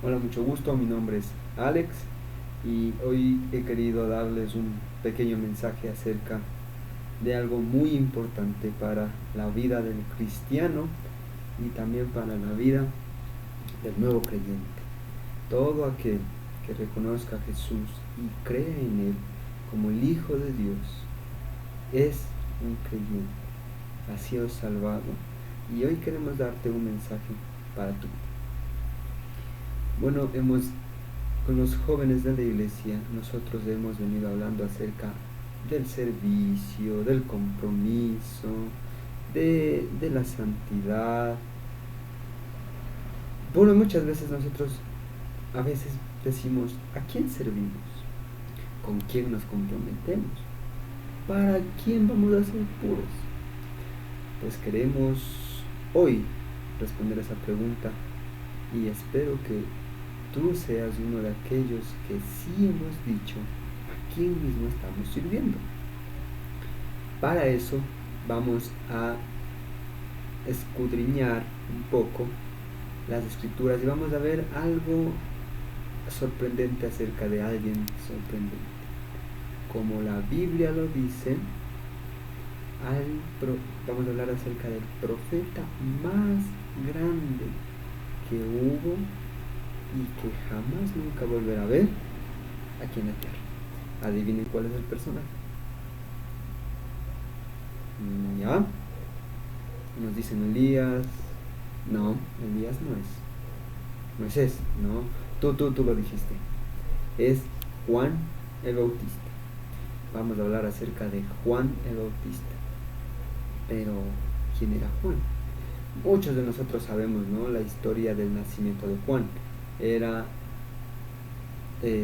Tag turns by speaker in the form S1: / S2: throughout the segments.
S1: Hola, mucho gusto, mi nombre es Alex y hoy he querido darles un pequeño mensaje acerca de algo muy importante para la vida del cristiano y también para la vida del nuevo creyente. Todo aquel que reconozca a Jesús y cree en Él como el Hijo de Dios es un creyente, ha sido salvado y hoy queremos darte un mensaje para tu vida. Bueno, con los jóvenes de la iglesia, nosotros hemos venido hablando acerca del servicio, del compromiso, de la santidad. Bueno, muchas veces nosotros a veces decimos, ¿a quién servimos? ¿Con quién nos comprometemos? ¿Para quién vamos a ser puros? Pues queremos hoy responder esa pregunta y espero que tú seas uno de aquellos que sí hemos dicho a quién mismo estamos sirviendo. Para eso vamos a escudriñar un poco las escrituras y vamos a ver algo sorprendente acerca de alguien sorprendente. Como la Biblia lo dice, vamos a hablar acerca del profeta más grande que hubo y que jamás nunca volverá a ver aquí en la tierra. Adivinen cuál es el personaje. ¿Ya? Nos dicen Elías. No, Elías no es. Moisés, no. Tú lo dijiste. Es Juan el Bautista. Vamos a hablar acerca de Juan el Bautista. Pero, ¿quién era Juan? Muchos de nosotros sabemos, ¿no?, la historia del nacimiento de Juan. Era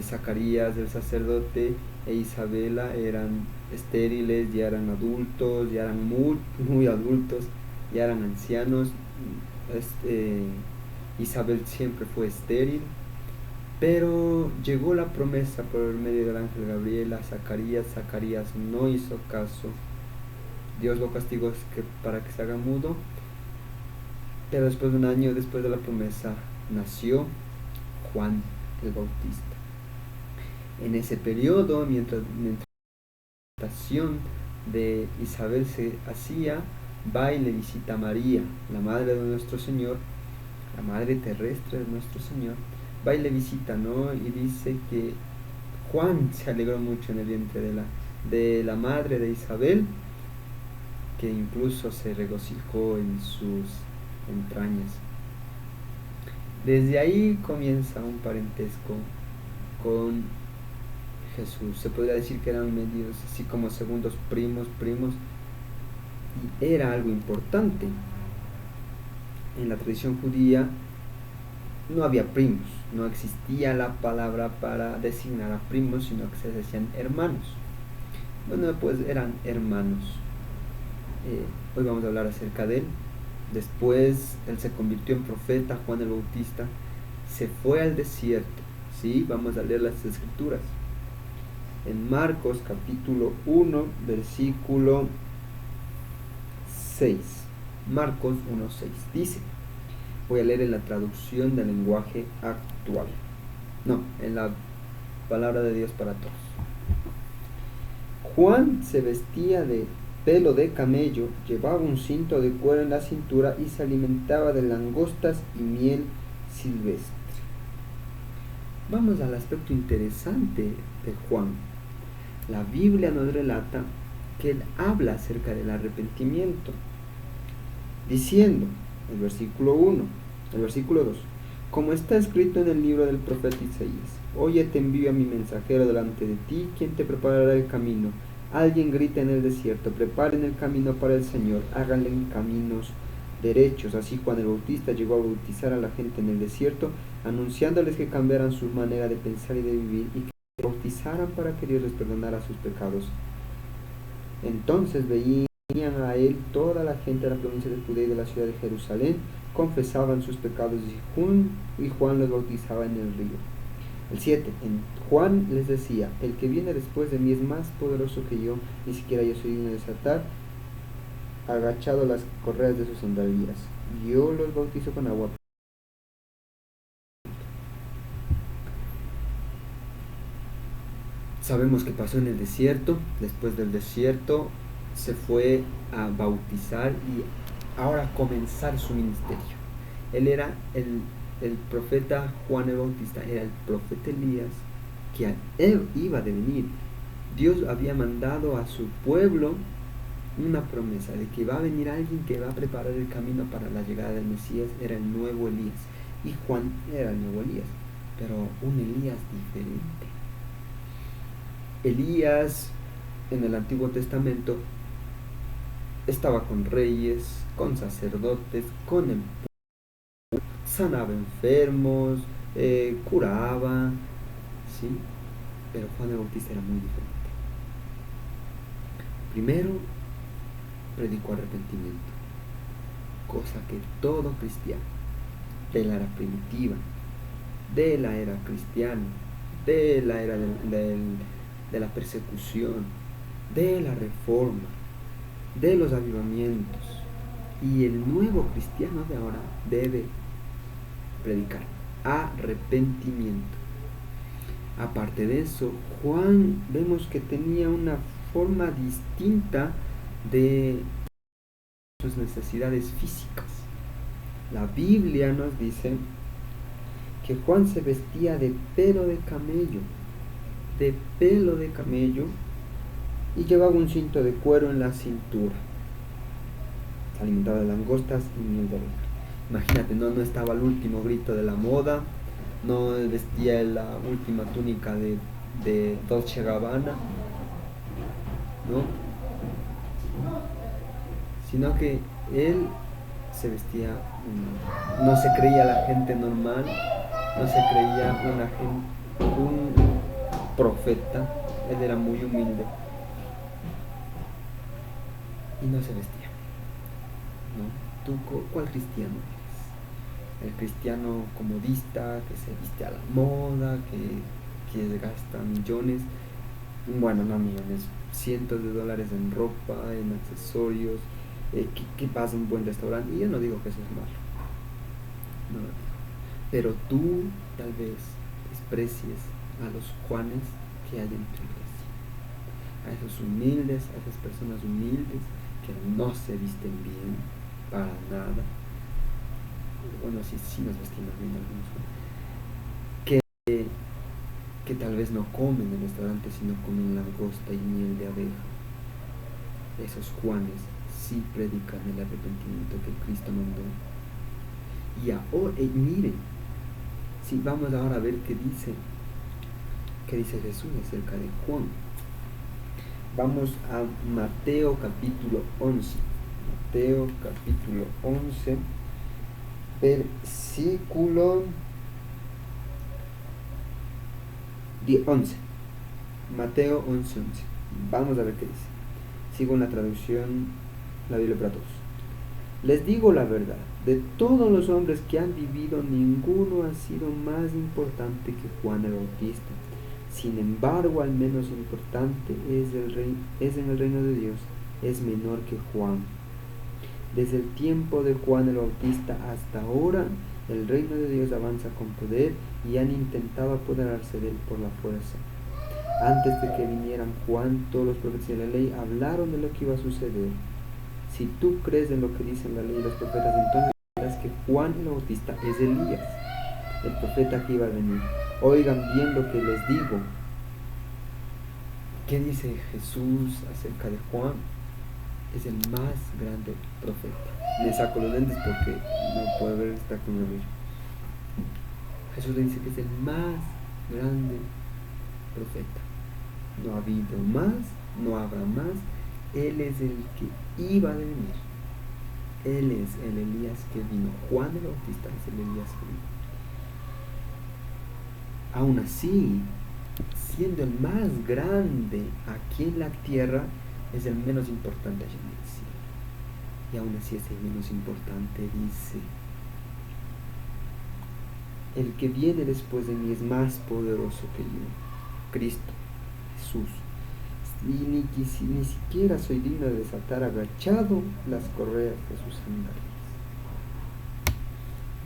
S1: Zacarías, el sacerdote, e Isabela eran estériles, ya eran adultos, ya eran muy adultos, ya eran ancianos. Isabel siempre fue estéril, pero llegó la promesa por el medio del ángel Gabriel a Zacarías. Zacarías no hizo caso. Dios lo castigó para que se haga mudo. Pero después de un año después de la promesa nació Juan el Bautista. En ese periodo, mientras la presentación de Isabel se hacía, va y le visita a María, la madre de nuestro Señor, la madre terrestre de nuestro Señor. Va y le visita, ¿no? Y dice que Juan se alegró mucho en el vientre de la madre de Isabel, que incluso se regocijó en sus entrañas. Desde ahí comienza un parentesco con Jesús. Se podría decir que eran medios así como segundos primos, y era algo importante. En la tradición judía no había primos, no existía la palabra para designar a primos, sino que se decían hermanos. Bueno, pues eran hermanos. Hoy vamos a hablar acerca de él. Después él se convirtió en profeta, Juan el Bautista. Se fue al desierto. ¿Sí? Vamos a leer las escrituras. En Marcos capítulo 1, versículo 6. Marcos 1:6 dice, voy a leer en la traducción del lenguaje actual. No, en la palabra de Dios para todos. Juan se vestía de pelo de camello, llevaba un cinto de cuero en la cintura y se alimentaba de langostas y miel silvestre. Vamos al aspecto interesante de Juan. La Biblia nos relata que él habla acerca del arrepentimiento, diciendo, el versículo 2, como está escrito en el libro del profeta Isaías, oye, te envío a mi mensajero delante de ti, quien te preparará el camino. Alguien grita en el desierto, preparen el camino para el Señor, háganle caminos derechos. Así Juan el Bautista llegó a bautizar a la gente en el desierto, anunciándoles que cambiaran su manera de pensar y de vivir, y que bautizaran para que Dios les perdonara sus pecados. Entonces veían a él toda la gente de la provincia de Judea y de la ciudad de Jerusalén, confesaban sus pecados y Juan los bautizaba en el río. El 7. Juan les decía, el que viene después de mí es más poderoso que yo, ni siquiera yo soy digno de desatar agachado las correas de sus sandalias. Yo los bautizo con agua. Sabemos que pasó en el desierto. Después del desierto se fue a bautizar y ahora a comenzar su ministerio. Él era el profeta Juan el Bautista, era el profeta Elías que él iba a venir. Dios había mandado a su pueblo una promesa de que va a venir alguien que va a preparar el camino para la llegada del Mesías. Era el nuevo Elías, y Juan era el nuevo Elías, pero un Elías diferente. Elías en el Antiguo Testamento estaba con reyes, con sacerdotes, con el pueblo, sanaba enfermos, curaba, ¿sí? Pero Juan el Bautista era muy diferente. Primero, predicó arrepentimiento, cosa que todo cristiano de la era primitiva, de la era cristiana, de la era de la persecución, de la reforma, de los avivamientos, y el nuevo cristiano de ahora debe predicar arrepentimiento. Aparte de eso, Juan vemos que tenía una forma distinta de sus necesidades físicas. La Biblia nos dice que Juan se vestía de pelo de camello, y llevaba un cinto de cuero en la cintura. Se alimentaba de langostas y miel de abeja. Imagínate, no estaba el último grito de la moda, no vestía la última túnica de Dolce Gabbana, ¿no? Sino que él se vestía, no se creía la gente normal, no se creía un profeta. Él era muy humilde y no se vestía, ¿no? ¿Tú cuál cristiano eres? El cristiano comodista que se viste a la moda, que gasta millones, bueno, no millones, cientos de dólares en ropa, en accesorios, que vas a un buen restaurante. Y yo no digo que eso es malo, no lo digo, pero tú tal vez desprecies a los Juanes que hay en tu iglesia, a esos humildes, a esas personas humildes que no se visten bien para nada. Bueno, sí nos vestimos bien algunos, que tal vez no comen en el restaurante, sino comen langosta y miel de abeja. Esos Juanes sí predican el arrepentimiento que Cristo mandó. Y ahora, miren, si vamos ahora a ver qué dice Jesús acerca de Juan. Vamos a Mateo capítulo 11. Mateo capítulo 11, versículo 11. Mateo 11:11. Vamos a ver qué dice. Sigo en la traducción, la Biblia para todos. Les digo la verdad, de todos los hombres que han vivido, ninguno ha sido más importante que Juan el Bautista. Sin embargo, al menos importante es en el reino de Dios, es menor que Juan. Desde el tiempo de Juan el Bautista hasta ahora, el reino de Dios avanza con poder y han intentado apoderarse de él por la fuerza. Antes de que vinieran Juan, todos los profetas de la ley hablaron de lo que iba a suceder. Si tú crees en lo que dicen la ley y los profetas, entonces verás que Juan el Bautista es Elías, el profeta que iba a venir. Oigan bien lo que les digo. ¿Qué dice Jesús acerca de Juan? Es el más grande profeta. Me saco los lentes porque no puedo ver, está con la Biblia. Jesús le dice que es el más grande profeta. No ha habido más, no habrá más. Él es el que iba a venir. Él es el Elías que vino. Juan el Bautista es el Elías que vino. Aún así, siendo el más grande aquí en la tierra, es el menos importante allá en el cielo. Y aún así es el menos importante, dice: el que viene después de mí es más poderoso que yo, Cristo, Jesús. Y ni siquiera soy digno de desatar agachado las correas de sus sandalias.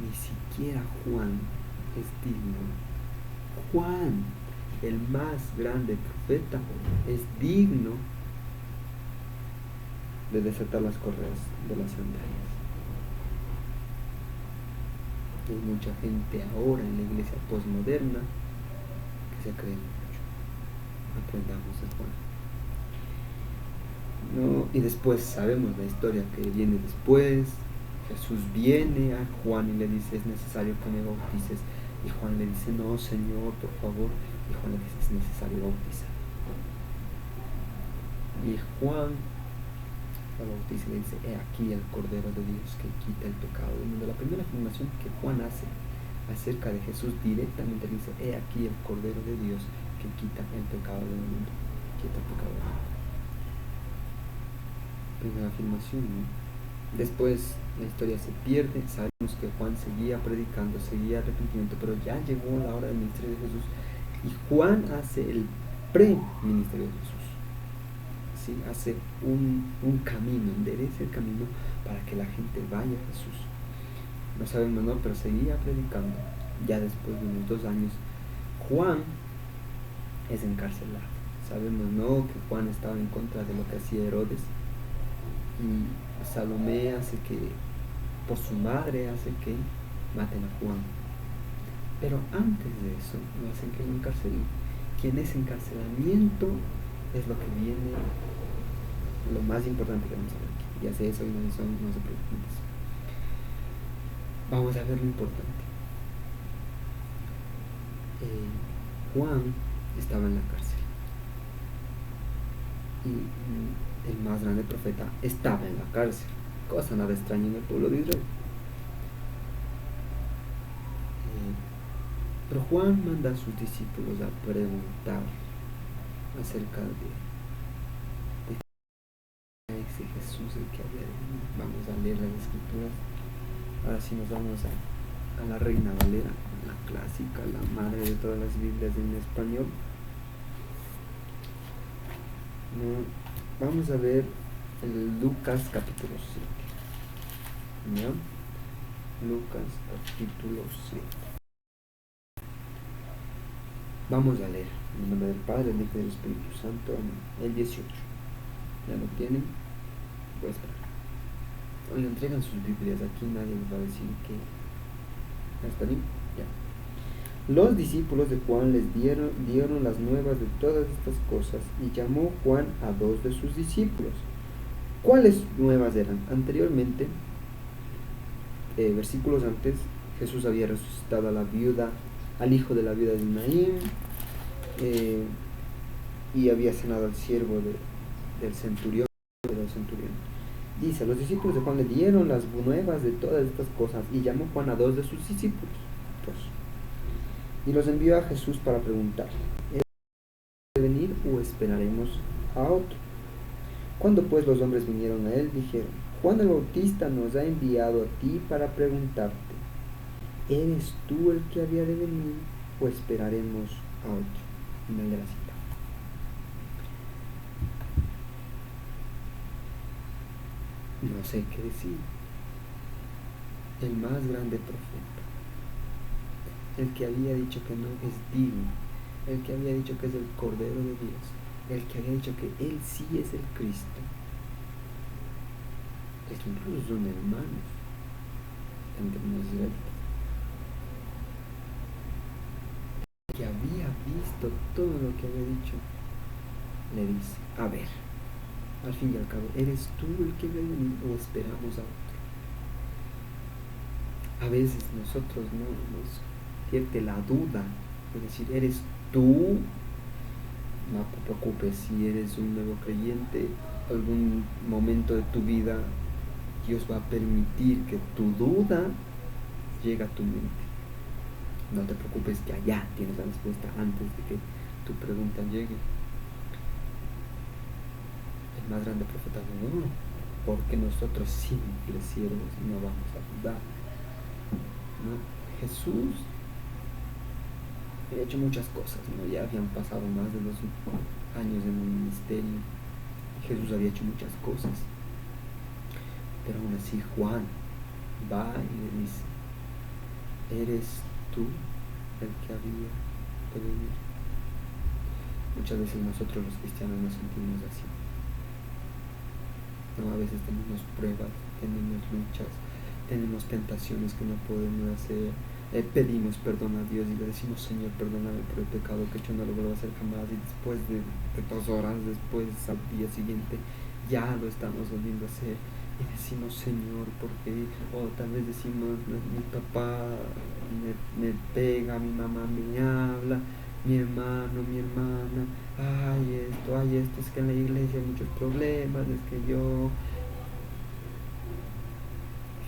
S1: Ni siquiera Juan es digno. Juan, el más grande profeta, es digno de desatar las correas de las sandalias. Hay mucha gente ahora en la iglesia postmoderna que se cree mucho. Aprendamos de Juan. ¿No? Y después sabemos la historia que viene después. Jesús viene a Juan y le dice: es necesario que me bautices. Y Juan le dice: no, Señor, por favor. Y Juan le dice: es necesario bautizar. Y Juan la bautiza y le dice: he aquí el Cordero de Dios que quita el pecado del mundo. La primera afirmación que Juan hace acerca de Jesús directamente le dice: he aquí el Cordero de Dios que quita el pecado del mundo. Quita el pecado del mundo. Primera afirmación, ¿no? Después la historia se pierde. Sabemos que Juan seguía predicando, seguía arrepentimiento, pero ya llegó la hora del ministerio de Jesús y Juan hace el pre-ministerio de Jesús. ¿Sí? Hace un camino, endereza el camino para que la gente vaya a Jesús. No sabemos, ¿no? Pero seguía predicando. Ya después de unos 2 años, Juan es encarcelado. Sabemos, ¿no?, que Juan estaba en contra de lo que hacía Herodes. Y Salomé hace que, por su madre, hace que maten a Juan. Pero antes de eso, no hacen que lo encarcelen. Quien es encarcelamiento es lo que viene, lo más importante que vamos a ver aquí. Ya sé eso y no se preocupen de eso. Vamos a ver lo importante. Juan estaba en la cárcel. Y el más grande profeta estaba en la cárcel, cosa nada extraña en el pueblo de Israel. Pero Juan manda a sus discípulos a preguntar acerca de ese Jesús el que había de venir. Vamos a leer las escrituras. Ahora sí nos vamos a la Reina Valera, la clásica, la madre de todas las Biblias en español. Vamos a ver el Lucas capítulo 7. ¿Ya? Lucas capítulo 7. Vamos a leer en nombre del Padre, del Hijo y del Espíritu Santo. El 18. ¿Ya lo tienen? Voy a esperar. Oye, entregan sus Biblias. Aquí nadie les va a decir que... ¿Está bien? Ya. Los discípulos de Juan les dieron las nuevas de todas estas cosas y llamó Juan a 2 de sus discípulos. ¿Cuáles nuevas eran? Anteriormente, versículos antes, Jesús había resucitado a la viuda, al hijo de la viuda de Naín, y había sanado al siervo del centurión. Dice: los discípulos de Juan le dieron las nuevas de todas estas cosas y llamó Juan a 2 de sus discípulos. Y los envió a Jesús para preguntar: ¿es de venir o esperaremos a otro? Cuando pues los hombres vinieron a él, dijeron: Juan el Bautista nos ha enviado a ti para preguntarte: ¿eres tú el que había de venir o esperaremos a otro? Final de la cita. No sé qué decir. El más grande profeta, el que había dicho que no es digno, el que había dicho que es el Cordero de Dios, el que había dicho que él sí es el Cristo, el que incluso son hermanos entre nosotros, el que había visto todo lo que había dicho, le dice: a ver, al fin y al cabo, ¿eres tú el que había venido o esperamos a otro? A veces nosotros no nos pierde la duda de decir: ¿eres tú? No te preocupes, si eres un nuevo creyente, algún momento de tu vida Dios va a permitir que tu duda llegue a tu mente. No te preocupes, que allá tienes la respuesta antes de que tu pregunta llegue. El más grande profeta no, porque nosotros simples siervos no vamos a dudar. ¿No? Jesús había hecho muchas cosas, ¿no? Ya habían pasado más de 2 años en el ministerio. Jesús había hecho muchas cosas, pero aún así Juan va y le dice: ¿eres tú el que había de venir? Muchas veces nosotros los cristianos nos sentimos así. ¿No? A veces tenemos pruebas, tenemos luchas, tenemos tentaciones que no podemos hacer. Pedimos perdón a Dios y le decimos: Señor, perdóname por el pecado que he hecho, no lo vuelvo a hacer jamás. Y después de 2 horas después, al día siguiente, ya lo estamos volviendo a hacer. Y decimos: Señor, ¿por qué? O tal vez decimos: mi papá me pega, mi mamá me habla, mi hermano, mi hermana, ay esto, es que en la iglesia hay muchos problemas, es que yo...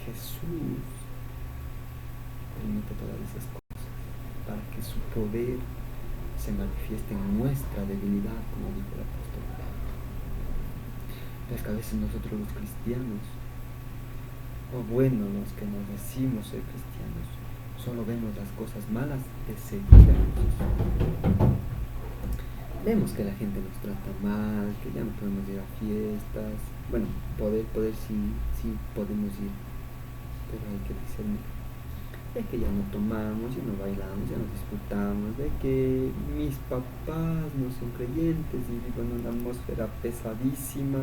S1: Jesús permite todas esas cosas para que su poder se manifieste en nuestra debilidad, como dijo el apóstol Pablo. Es que a veces nosotros los cristianos, o bueno, los que nos decimos ser cristianos, solo vemos las cosas malas de seguir a Jesús. Vemos que la gente nos trata mal, que ya no podemos ir a fiestas. Bueno, poder sí podemos ir, pero hay que discernir. De que ya no tomamos, ya no bailamos, ya no disfrutamos, de que mis papás no son creyentes y vivo en una atmósfera pesadísima,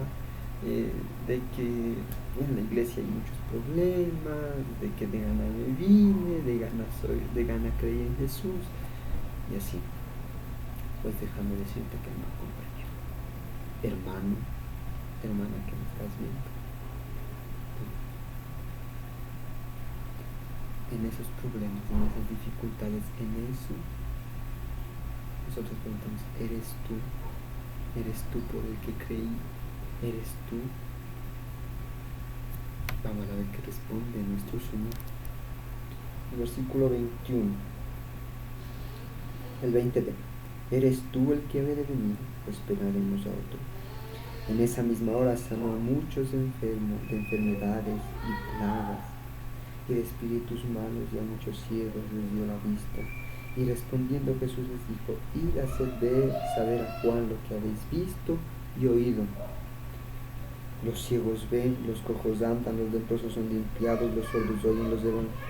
S1: de que en la iglesia hay muchos problemas, de que de gana me vine, de gana creí en Jesús, y así. Pues déjame decirte que no, compañero, hermano, hermana que me estás viendo, en esos problemas, en esas dificultades, en eso, nosotros preguntamos: ¿eres tú por el que creí? ¿Eres tú? Vamos a ver qué responde nuestro Señor. El versículo 21, el 20b: ¿eres tú el que ha de venir, o esperaremos a otro? En esa misma hora sanó a muchos enfermos de enfermedades y plagas y de espíritus malos, y a muchos ciegos les dio la vista. Y respondiendo Jesús les dijo: id a hacer saber a Juan lo que habéis visto y oído. Los ciegos ven, los cojos andan, los leprosos son limpiados, los sordos oyen,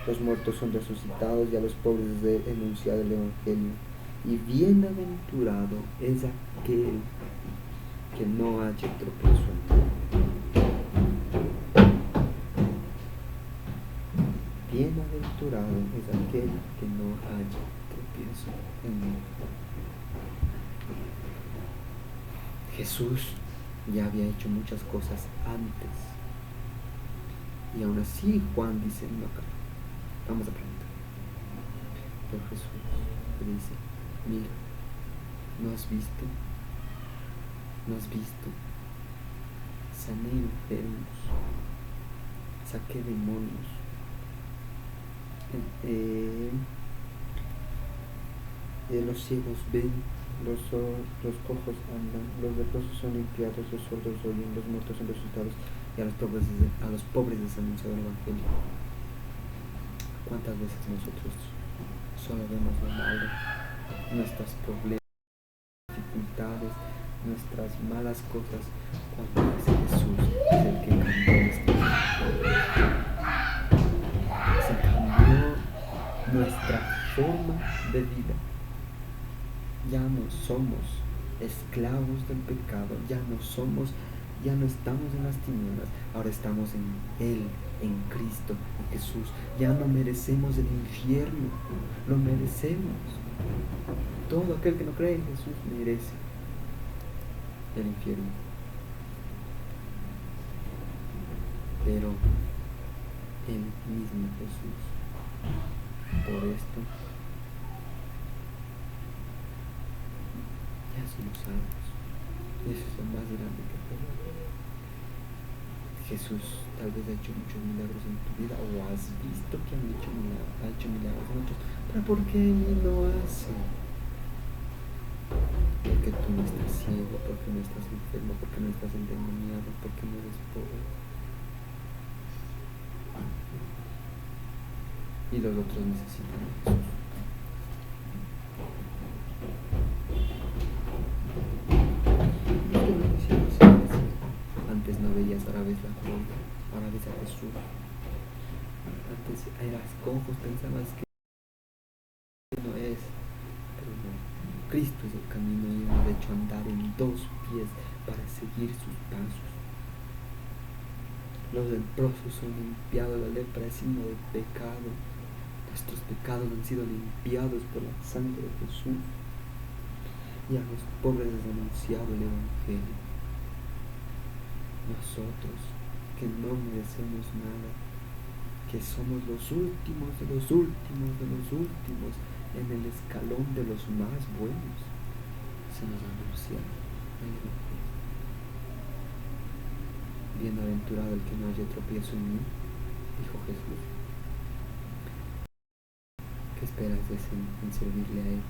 S1: los muertos son resucitados, y a los pobres es enunciado el Evangelio. Y bienaventurado es aquel que no haya tropiezo en mí. Bienaventurado es aquel que no haya tropiezo en mí. Jesús ya había hecho muchas cosas antes, y aún así Juan dice: no, vamos a preguntar. Pero Jesús le dice: mira, ¿no has visto? Sané enfermos, saqué demonios, los ciegos ven, los cojos andan, los leprosos son limpiados, los sordos oyen, los muertos son resucitados, y a los pobres les anunciado el Evangelio. ¿Cuántas veces nosotros solo vemos lo malo, nuestros problemas, dificultades, nuestras malas cosas, cuando es Jesús es el que cambió nuestra vida? Se cambió nuestra forma de vida. Ya no somos esclavos del pecado, ya no estamos en las tinieblas, ahora estamos en Él, en Cristo, en Jesús. Ya no merecemos el infierno, lo merecemos. Todo aquel que no cree en Jesús merece el infierno. Pero el mismo Jesús, por esto, ya somos salvos. Eso es lo más grande que puede haber. Jesús tal vez ha hecho muchos milagros en tu vida, o has visto que ha hecho milagros en otros, pero ¿por qué en mí no hace? Porque tú no estás ciego, porque no estás enfermo, porque no estás endemoniado, porque no eres pobre. Y los otros necesitan a Jesús. Antes no veías, ahora ves la gloria, ahora ves a Jesús. Antes eras cojo, pensabas que no es, pero no. Cristo es el camino y la hecho andar en 2 pies para seguir sus pasos. Los leprosos son limpiados, la lepra es signo de pecado. Nuestros pecados han sido limpiados por la sangre de Jesús. Y a los pobres les ha anunciado el Evangelio. Nosotros, que no merecemos nada, que somos los últimos de los últimos de los últimos en el escalón de los más buenos, se nos ha anunciado el Evangelio. Bienaventurado el que no haya tropiezo en mí, dijo Jesús. ¿Qué esperas en servirle a Él?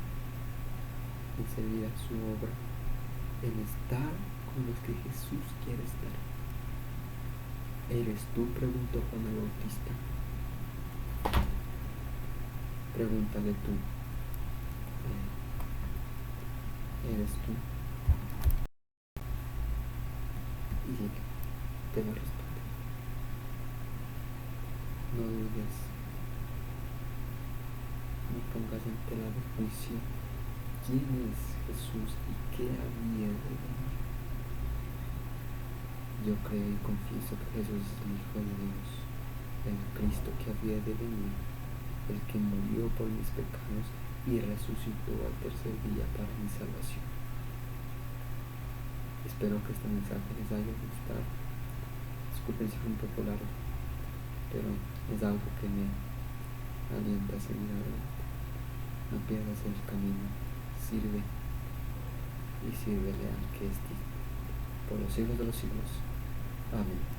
S1: En servir a su obra, en estar con los que Jesús quiere estar. ¿Eres tú?, preguntó Juan el Bautista. Pregúntale tú. ¿Eres tú? Y te va a responder. No dudes, no pongas en tela de juicio quién es Jesús y qué había de venir. Yo creo y confieso que Jesús es el Hijo de Dios, el Cristo que había de venir, el que murió por mis pecados y resucitó al tercer día para mi salvación. Espero que este mensaje les haya gustado. Disculpen si fue un poco largo, pero es algo que me alienta a seguir adelante. No pierdas el camino, sirve y sírvele al que es digno, por los siglos de los siglos. Amén.